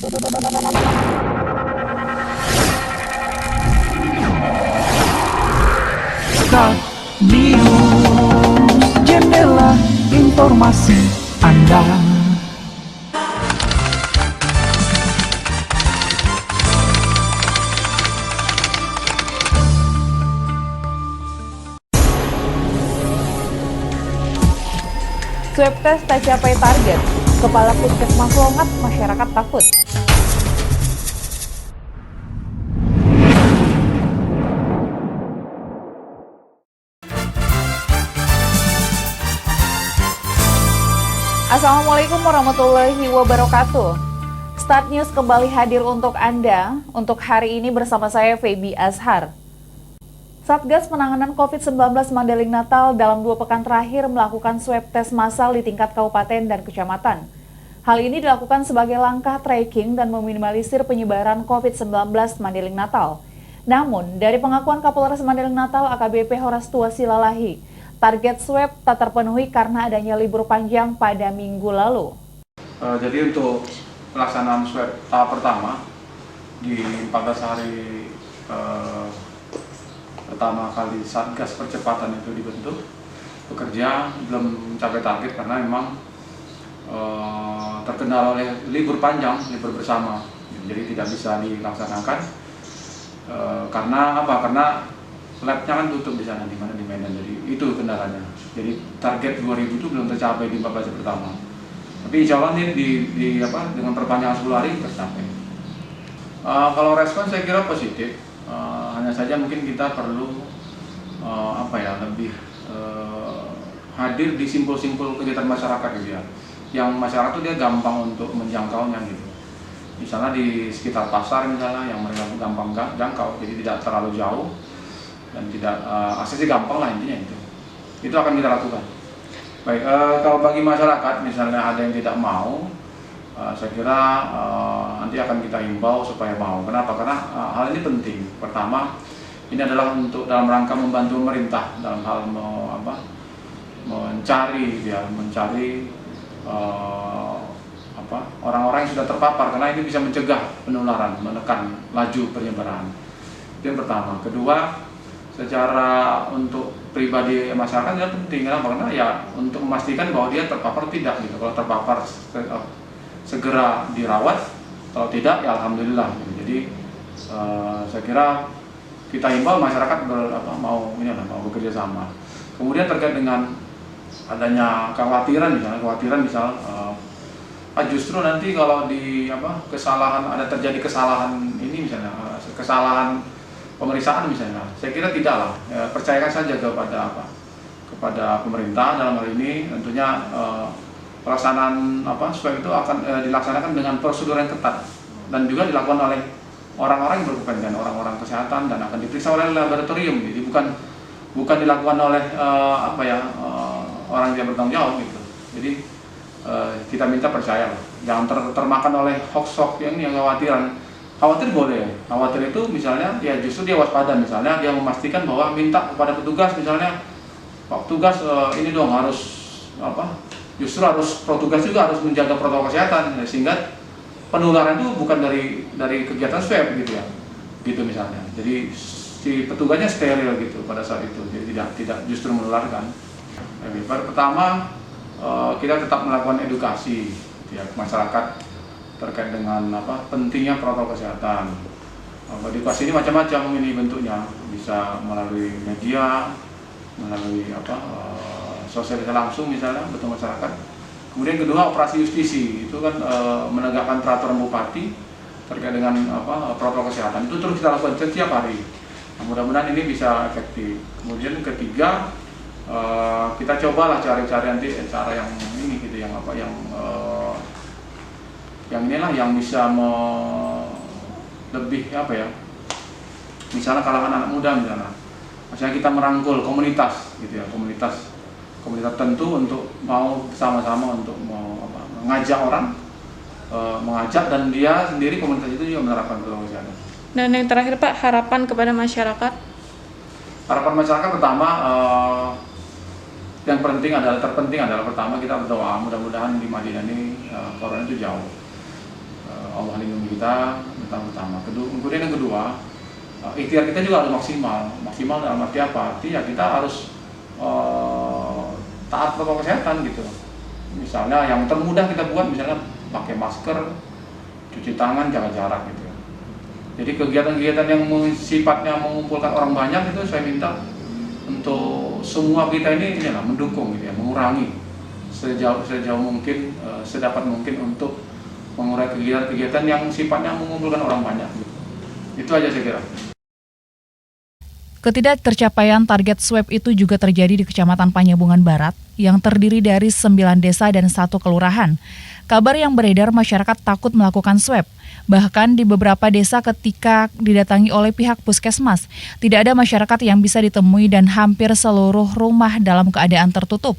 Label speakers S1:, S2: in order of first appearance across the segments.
S1: Start News, jendela informasi Anda.
S2: Swab test tak capai target, Kepala Puskesmas Longat, masyarakat takut. Assalamualaikum warahmatullahi wabarakatuh. Start News kembali hadir untuk Anda, untuk hari ini bersama saya Feby Azhar. Satgas Penanganan COVID-19 Mandailing Natal dalam 2 pekan terakhir melakukan swab tes massal di tingkat kabupaten dan kecamatan. Hal ini dilakukan sebagai langkah tracking dan meminimalisir penyebaran COVID-19 Mandailing Natal. Namun, dari pengakuan Kapolres Mandailing Natal AKBP Horas-Tua Silalahi, target swab tak terpenuhi karena adanya libur panjang pada minggu lalu.
S3: Jadi untuk pelaksanaan swab tahap pertama di 14 hari pertama kali Satgas Percepatan itu dibentuk, bekerja belum mencapai target karena memang terkendala oleh libur panjang, libur bersama, jadi tidak bisa dilaksanakan. Karena apa? Karena labnya kan tutup di sana, di mana di Medan, jadi itu kendalanya. Jadi target 2000 itu belum tercapai di 14 hari pertama. Tapi insya Allah ini dengan perpanjangan 10 hari tercapai. Kalau respon saya kira positif. Hanya saja mungkin kita perlu lebih hadir di simpul-simpul kegiatan masyarakat gitu ya. Yang masyarakat itu dia gampang untuk menjangkaunya gitu. Misalnya di sekitar pasar misalnya yang mereka gampang jangkau, jadi tidak terlalu jauh dan tidak aksesnya gampang lah, intinya itu. Itu akan kita lakukan. Baik, kalau bagi masyarakat misalnya ada yang tidak mau, saya kira nanti akan kita himbau supaya mau. Kenapa? Karena hal ini penting. Pertama, ini adalah untuk dalam rangka membantu pemerintah dalam hal mencari orang-orang yang sudah terpapar, karena ini bisa mencegah penularan, menekan laju penyebaran. Itu yang pertama. Kedua, secara untuk pribadi masyarakat itu penting. Kenapa? Karena ya untuk memastikan bahwa dia terpapar tidak gitu. Kalau terpapar segera dirawat, kalau tidak ya alhamdulillah. Jadi saya kira kita himbau masyarakat mau bekerja sama. Kemudian terkait dengan adanya kekhawatiran misal justru nanti kalau di terjadi kesalahan ini misalnya kesalahan pemeriksaan misalnya, saya kira tidaklah. Percayakan saja kepada pemerintah dalam hal ini. Tentunya pelaksanaan swab itu akan dilaksanakan dengan prosedur yang ketat dan juga dilakukan oleh orang-orang yang berkepentingan, orang-orang kesehatan, dan akan diperiksa oleh laboratorium. Jadi bukan dilakukan oleh orang yang bertanggung jawab gitu. Jadi kita minta percaya, jangan termakan oleh hoax-hoax yang khawatiran. Khawatir boleh, khawatir itu misalnya ya justru dia waspada, misalnya dia memastikan bahwa minta kepada petugas misalnya, Pak Petugas ini dong justru petugas juga harus menjaga protokol kesehatan sehingga penularan itu bukan dari kegiatan swab gitu ya, gitu misalnya. Jadi si petugasnya steril gitu pada saat itu, jadi tidak justru menularkan. Pertama kita tetap melakukan edukasi ya masyarakat terkait dengan pentingnya protokol kesehatan. Edukasi ini macam-macam ini bentuknya, bisa melalui media, melalui sosialisasi langsung misalnya betul masyarakat. Kemudian kedua, operasi justisi itu kan menegakkan peraturan bupati terkait dengan protokol kesehatan, itu terus kita lakukan setiap hari. Mudah-mudahan ini bisa efektif. Kemudian ketiga, kita cobalah cari-cari nanti cara yang ini gitu, yang bisa lebih misalnya kalangan anak muda misalnya kita merangkul komunitas gitu ya, komunitas tentu untuk mau sama-sama untuk mengajak orang, dan dia sendiri komunitas itu juga menerapkan protokol kesehatan.
S4: Dan yang terakhir Pak, harapan kepada masyarakat?
S3: Harapan masyarakat pertama, yang terpenting adalah pertama kita berdoa mudah-mudahan di Madinah ini corona itu jauh. Allah lindungi kita pertama. Kemudian yang kedua, ikhtiar kita juga harus maksimal dalam arti apa? Arti ya kita harus taat protokol kesehatan gitu. Misalnya yang termudah kita buat misalnya pakai masker, cuci tangan, jaga jarak gitu. Jadi kegiatan-kegiatan yang sifatnya mengumpulkan orang banyak itu saya minta untuk semua kita ini mendukung gitu ya, mengurangi sejauh mungkin, sedapat mungkin untuk mengurangi kegiatan-kegiatan yang sifatnya mengumpulkan orang banyak gitu. Itu aja saya kira.
S2: Ketidaktercapaian target swab itu juga terjadi di Kecamatan Panyabungan Barat yang terdiri dari 9 desa dan 1 kelurahan. Kabar yang beredar masyarakat takut melakukan swab. Bahkan di beberapa desa ketika didatangi oleh pihak puskesmas, tidak ada masyarakat yang bisa ditemui dan hampir seluruh rumah dalam keadaan tertutup.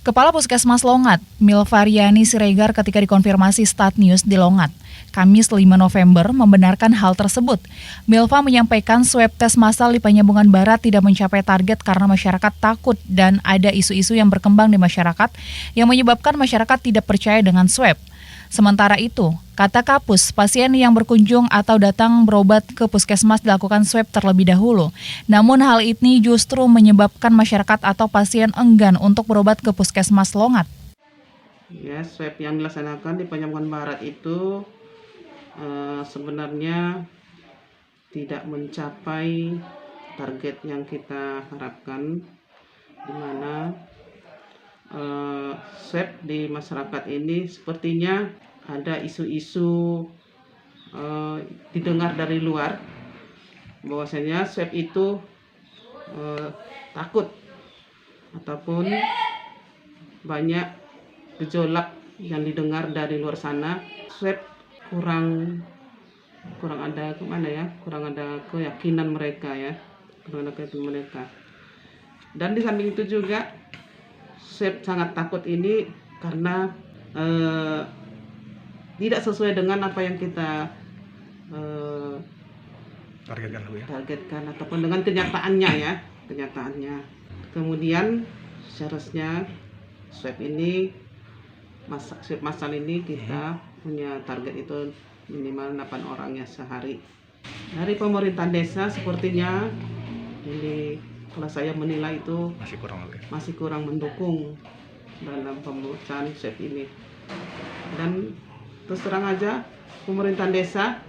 S2: Kepala Puskesmas Longat, Milvariani Siregar ketika dikonfirmasi Start News di Longat, Kamis 5 November membenarkan hal tersebut. Milva menyampaikan swab tes massal di Panyabungan Barat tidak mencapai target karena masyarakat takut dan ada isu-isu yang berkembang di masyarakat yang menyebabkan masyarakat tidak percaya dengan swab. Sementara itu, kata Kapus, pasien yang berkunjung atau datang berobat ke puskesmas dilakukan swab terlebih dahulu. Namun hal ini justru menyebabkan masyarakat atau pasien enggan untuk berobat ke puskesmas Longat.
S5: Ya, swab yang dilaksanakan di Panyabungan Barat itu sebenarnya tidak mencapai target yang kita harapkan, di mana swab di masyarakat ini sepertinya ada isu-isu didengar dari luar bahwasanya swab itu takut ataupun banyak gejolak yang didengar dari luar sana. Swab kurang ada keyakinan mereka ya, dan di samping itu juga swab sangat takut ini karena tidak sesuai dengan apa yang kita targetkan ataupun dengan kenyataannya. Kemudian seharusnya swab massal ini kita punya target itu minimal 8 orang ya sehari. Dari pemerintah desa sepertinya ini, kalau saya menilai itu masih kurang mendukung dalam pembuatan swab ini. Dan terus terang aja, pemerintah desa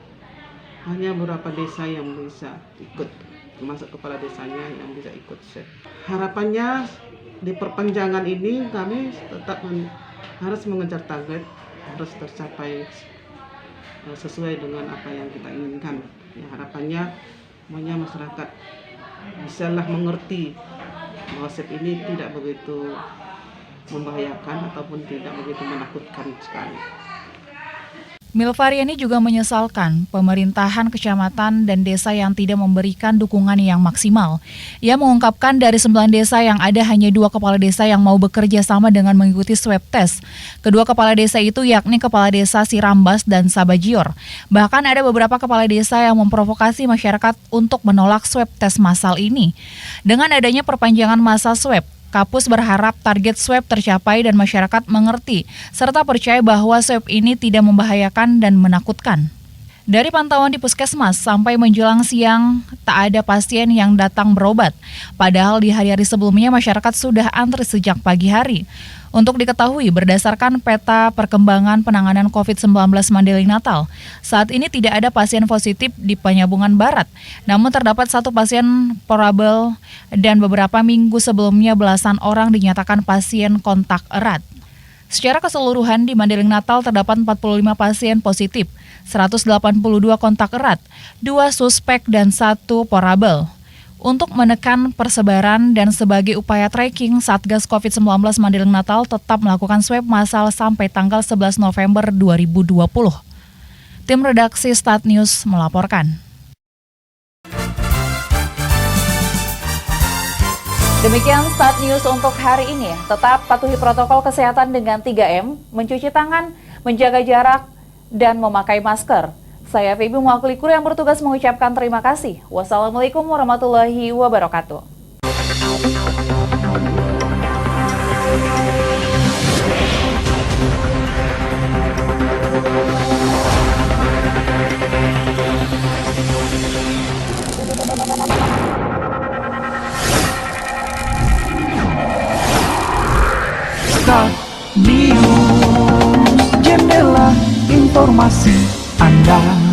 S5: hanya beberapa desa yang bisa ikut, termasuk kepala desanya yang bisa ikut swab. Harapannya di perpanjangan ini kami tetap harus mengejar target, harus tercapai sesuai dengan apa yang kita inginkan. Ya, harapannya semuanya masyarakat bisalah mengerti bahwa swab ini tidak begitu membahayakan ataupun tidak begitu menakutkan sekali.
S2: Milvariani juga menyesalkan pemerintahan kecamatan dan desa yang tidak memberikan dukungan yang maksimal. Ia mengungkapkan dari 9 desa yang ada hanya 2 kepala desa yang mau bekerja sama dengan mengikuti swab test. Kedua kepala desa itu yakni Kepala Desa Sirambas dan Sabajior. Bahkan ada beberapa kepala desa yang memprovokasi masyarakat untuk menolak swab test massal ini. Dengan adanya perpanjangan masa swab, Kapus berharap target swab tercapai dan masyarakat mengerti, serta percaya bahwa swab ini tidak membahayakan dan menakutkan. Dari pantauan di puskesmas, sampai menjelang siang, tak ada pasien yang datang berobat. Padahal di hari-hari sebelumnya masyarakat sudah antri sejak pagi hari. Untuk diketahui, berdasarkan peta perkembangan penanganan COVID-19 Mandailing Natal, saat ini tidak ada pasien positif di Panyabungan Barat, namun terdapat 1 pasien probable dan beberapa minggu sebelumnya belasan orang dinyatakan pasien kontak erat. Secara keseluruhan di Mandailing Natal terdapat 45 pasien positif, 182 kontak erat, 2 suspek dan 1 probable. Untuk menekan persebaran dan sebagai upaya tracking, Satgas COVID-19 Mandailing Natal tetap melakukan swab massal sampai tanggal 11 November 2020. Tim redaksi Start News melaporkan. Demikian Start News untuk hari ini. Tetap patuhi protokol kesehatan dengan 3M, mencuci tangan, menjaga jarak, dan memakai masker. Saya Feby mewakili kru yang bertugas mengucapkan terima kasih. Wassalamualaikum warahmatullahi wabarakatuh.
S1: Start News, jendela informasi Anda.